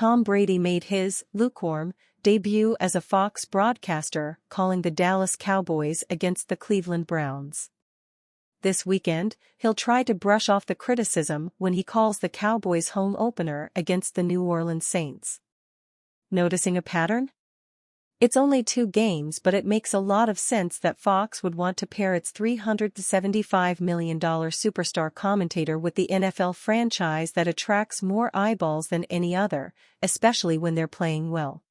Tom Brady made his lukewarm debut as a Fox broadcaster, calling the Dallas Cowboys against the Cleveland Browns. This weekend, he'll try to brush off the criticism when he calls the Cowboys' home opener against the New Orleans Saints. Noticing a pattern? It's only 2 games, but it makes a lot of sense that Fox would want to pair its $375 million superstar commentator with the NFL franchise that attracts more eyeballs than any other, especially when they're playing well.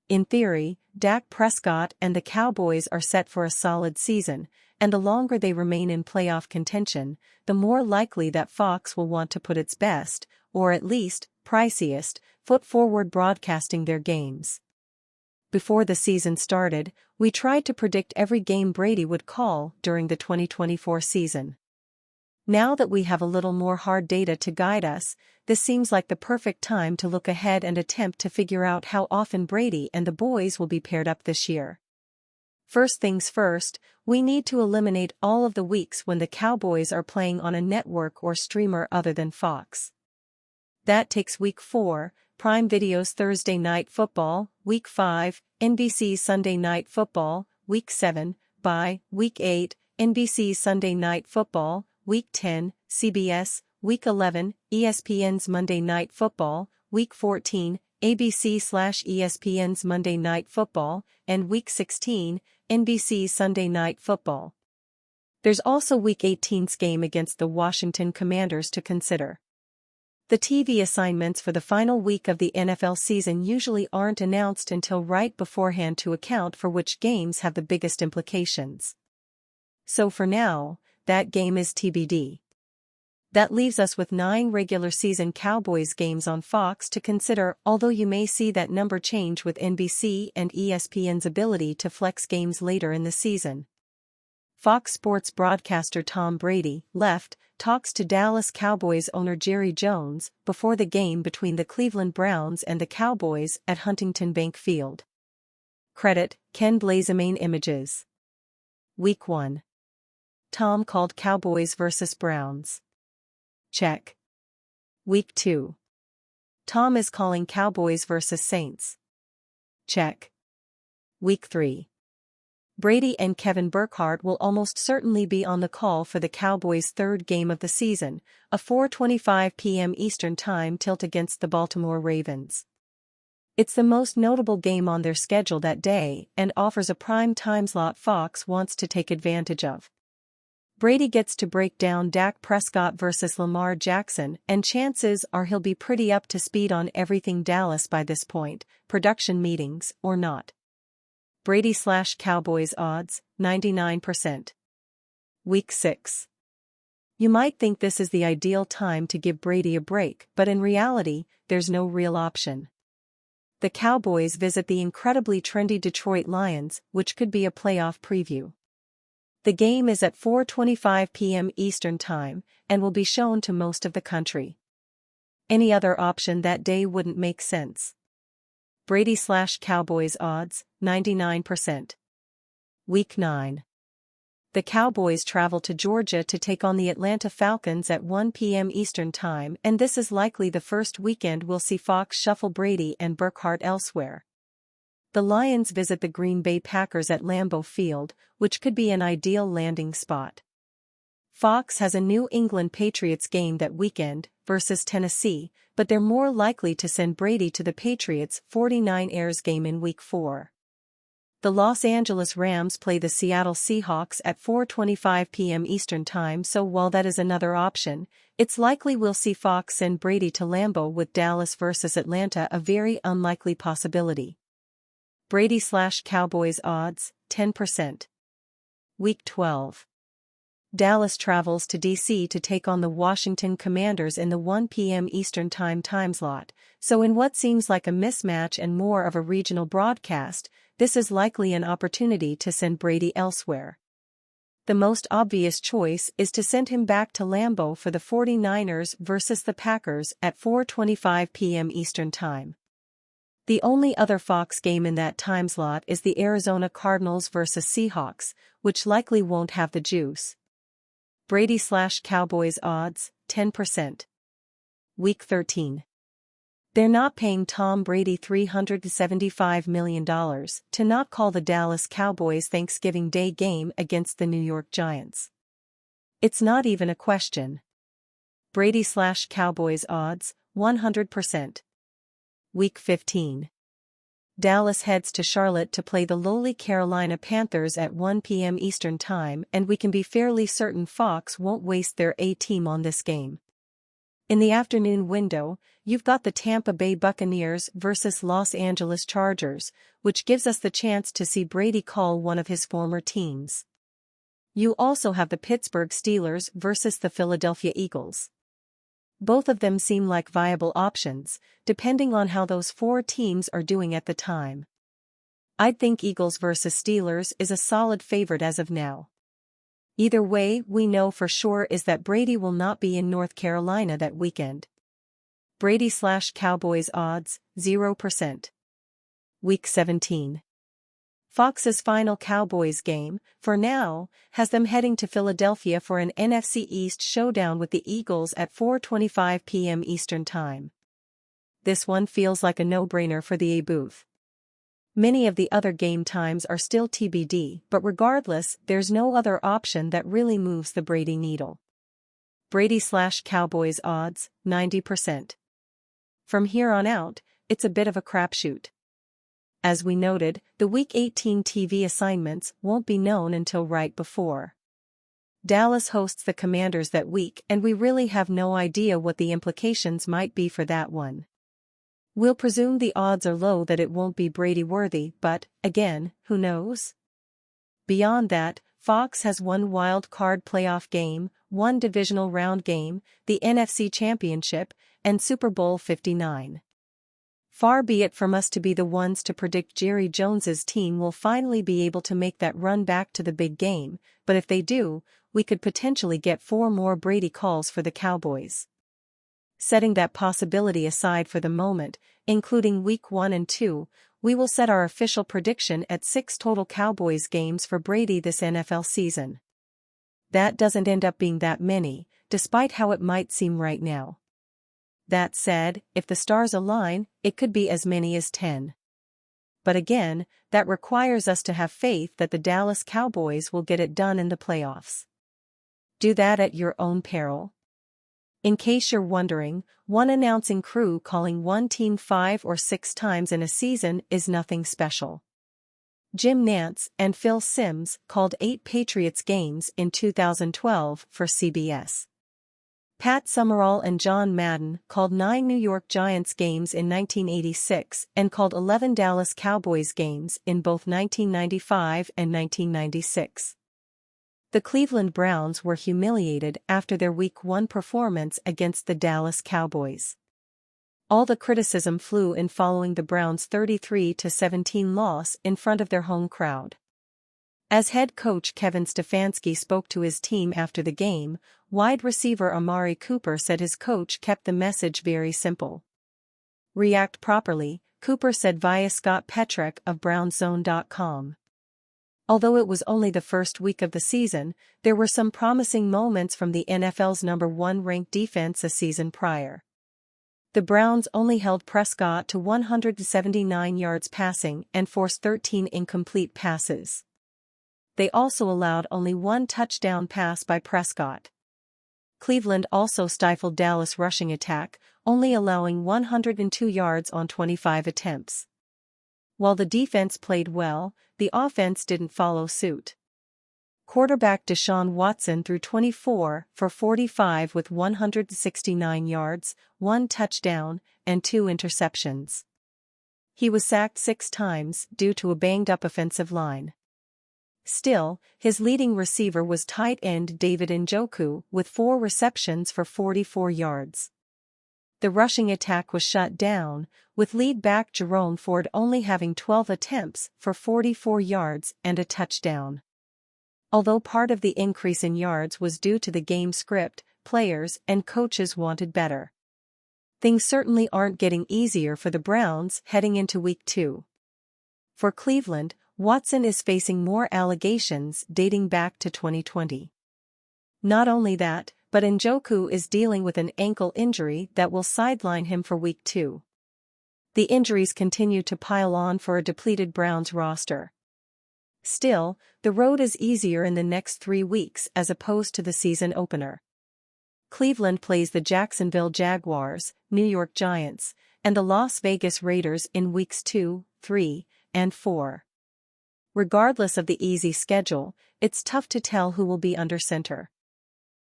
In theory, Dak Prescott and the Cowboys are set for a solid season, and the longer they remain in playoff contention, the more likely that Fox will want to put its best, or at least, priciest, foot forward broadcasting their games. Before the season started, we tried to predict every game Brady would call during the 2024 season. Now that we have a little more hard data to guide us, this seems like the perfect time to look ahead and attempt to figure out how often Brady and the boys will be paired up this year. First things first, we need to eliminate all of the weeks when the Cowboys are playing on a network or streamer other than Fox. That takes Week 4, Prime Video's Thursday Night Football, Week 5, NBC's Sunday Night Football, Week 7, bye, Week 8, NBC's Sunday Night Football, Week 10, CBS, Week 11, ESPN's Monday Night Football, Week 14, ABC/ESPN's Monday Night Football, and Week 16, NBC's Sunday Night Football. There's also Week 18's game against the Washington Commanders to consider. The TV assignments for the final week of the NFL season usually aren't announced until right beforehand to account for which games have the biggest implications. So for now, that game is TBD. That leaves us with 9 regular season Cowboys games on Fox to consider, although you may see that number change with NBC and ESPN's ability to flex games later in the season. Fox Sports broadcaster Tom Brady talks to Dallas Cowboys owner Jerry Jones before the game between the Cleveland Browns and the Cowboys at Huntington Bank Field. Credit, Ken Blazemain Images. Week 1. Tom called Cowboys vs. Browns. Check. Week 2. Tom is calling Cowboys vs. Saints. Check. Week 3. Brady and Kevin Burkhardt will almost certainly be on the call for the Cowboys' 3rd game of the season, a 4:25 p.m. Eastern Time tilt against the Baltimore Ravens. It's the most notable game on their schedule that day and offers a prime time slot Fox wants to take advantage of. Brady gets to break down Dak Prescott versus Lamar Jackson, and chances are he'll be pretty up to speed on everything Dallas by this point, production meetings or not. Brady/Cowboys odds, 99%. Week 6. You might think this is the ideal time to give Brady a break, but in reality, there's no real option. The Cowboys visit the incredibly trendy Detroit Lions, which could be a playoff preview. The game is at 4:25 p.m. Eastern Time, and will be shown to most of the country. Any other option that day wouldn't make sense. Brady/Cowboys odds, 99%. Week 9. The Cowboys travel to Georgia to take on the Atlanta Falcons at 1 p.m. Eastern Time, and this is likely the first weekend we'll see Fox shuffle Brady and Burkhardt elsewhere. The Lions visit the Green Bay Packers at Lambeau Field, which could be an ideal landing spot. Fox has a New England Patriots game that weekend versus Tennessee, but they're more likely to send Brady to the Patriots' 49ers game in Week 4. The Los Angeles Rams play the Seattle Seahawks at 4:25 p.m. Eastern Time, so while that is another option, it's likely we'll see Fox send Brady to Lambeau with Dallas versus Atlanta a very unlikely possibility. Brady/Cowboys odds, 10%. Week 12. Dallas travels to D.C. to take on the Washington Commanders in the 1 p.m. Eastern Time slot, so in what seems like a mismatch and more of a regional broadcast, this is likely an opportunity to send Brady elsewhere. The most obvious choice is to send him back to Lambeau for the 49ers versus the Packers at 4:25 p.m. Eastern Time. The only other Fox game in that time slot is the Arizona Cardinals versus Seahawks, which likely won't have the juice. Brady/Cowboys odds, 10%. Week 13. They're not paying Tom Brady $375 million to not call the Dallas Cowboys Thanksgiving Day game against the New York Giants. It's not even a question. Brady/Cowboys odds, 100%. Week 15. Dallas heads to Charlotte to play the lowly Carolina Panthers at 1 p.m. Eastern Time, and we can be fairly certain Fox won't waste their A-team on this game. In the afternoon window, you've got the Tampa Bay Buccaneers versus Los Angeles Chargers, which gives us the chance to see Brady call one of his former teams. You also have the Pittsburgh Steelers versus the Philadelphia Eagles. Both of them seem like viable options, depending on how those four teams are doing at the time. I'd think Eagles versus Steelers is a solid favorite as of now. Either way, we know for sure is that Brady will not be in North Carolina that weekend. Brady/Cowboys odds, 0%. Week 17. Fox's final Cowboys game, for now, has them heading to Philadelphia for an NFC East showdown with the Eagles at 4:25 p.m. Eastern Time. This one feels like a no-brainer for the A booth. Many of the other game times are still TBD, but regardless, there's no other option that really moves the Brady needle. Brady/Cowboys odds, 90%. From here on out, it's a bit of a crapshoot. As we noted, the Week 18 TV assignments won't be known until right before. Dallas hosts the Commanders that week, and we really have no idea what the implications might be for that one. We'll presume the odds are low that it won't be Brady-worthy, but, again, who knows? Beyond that, Fox has one wild card playoff game, one divisional round game, the NFC Championship, and Super Bowl 59. Far be it from us to be the ones to predict Jerry Jones's team will finally be able to make that run back to the big game, but if they do, we could potentially get 4 more Brady calls for the Cowboys. Setting that possibility aside for the moment, including Week 1 and 2, we will set our official prediction at 6 total Cowboys games for Brady this NFL season. That doesn't end up being that many, despite how it might seem right now. That said, if the stars align, it could be as many as 10. But again, that requires us to have faith that the Dallas Cowboys will get it done in the playoffs. Do that at your own peril. In case you're wondering, one announcing crew calling one team 5 or 6 times in a season is nothing special. Jim Nantz and Phil Simms called 8 Patriots games in 2012 for CBS. Pat Summerall and John Madden called 9 New York Giants games in 1986 and called 11 Dallas Cowboys games in both 1995 and 1996. The Cleveland Browns were humiliated after their Week 1 performance against the Dallas Cowboys. All the criticism flew in following the Browns' 33-17 loss in front of their home crowd. As head coach Kevin Stefanski spoke to his team after the game, wide receiver Amari Cooper said his coach kept the message very simple. React properly, Cooper said via Scott Petrek of BrownZone.com. Although it was only the first week of the season, there were some promising moments from the NFL's number 1 ranked defense a season prior. The Browns only held Prescott to 179 yards passing and forced 13 incomplete passes. They also allowed only 1 touchdown pass by Prescott. Cleveland also stifled Dallas' rushing attack, only allowing 102 yards on 25 attempts. While the defense played well, the offense didn't follow suit. Quarterback Deshaun Watson threw 24 for 45 with 169 yards, 1 touchdown, and 2 interceptions. He was sacked 6 times due to a banged-up offensive line. Still, his leading receiver was tight end David Njoku with 4 receptions for 44 yards. The rushing attack was shut down, with lead back Jerome Ford only having 12 attempts for 44 yards and a touchdown. Although part of the increase in yards was due to the game script, players and coaches wanted better. Things certainly aren't getting easier for the Browns heading into Week 2. For Cleveland, Watson is facing more allegations dating back to 2020. Not only that, but Njoku is dealing with an ankle injury that will sideline him for Week 2. the injuries continue to pile on for a depleted Browns roster. Still, the road is easier in the next 3 weeks as opposed to the season opener. Cleveland plays the Jacksonville Jaguars, New York Giants, and the Las Vegas Raiders in weeks 2, 3, and 4. Regardless of the easy schedule, it's tough to tell who will be under center.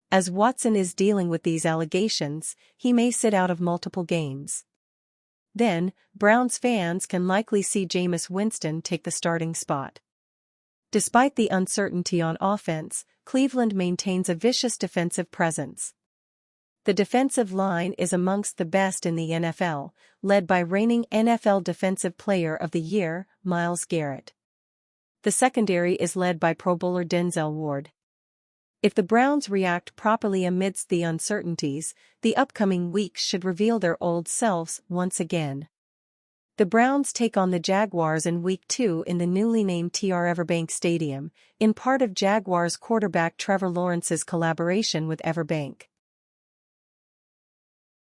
As Watson is dealing with these allegations, he may sit out of multiple games. Then, Browns fans can likely see Jameis Winston take the starting spot. Despite the uncertainty on offense, Cleveland maintains a vicious defensive presence. The defensive line is amongst the best in the NFL, led by reigning NFL Defensive Player of the Year, Myles Garrett. The secondary is led by Pro Bowler Denzel Ward. If the Browns react properly amidst the uncertainties, the upcoming weeks should reveal their old selves once again. The Browns take on the Jaguars in Week 2 in the newly named TR Everbank Stadium, in part of Jaguars quarterback Trevor Lawrence's collaboration with Everbank.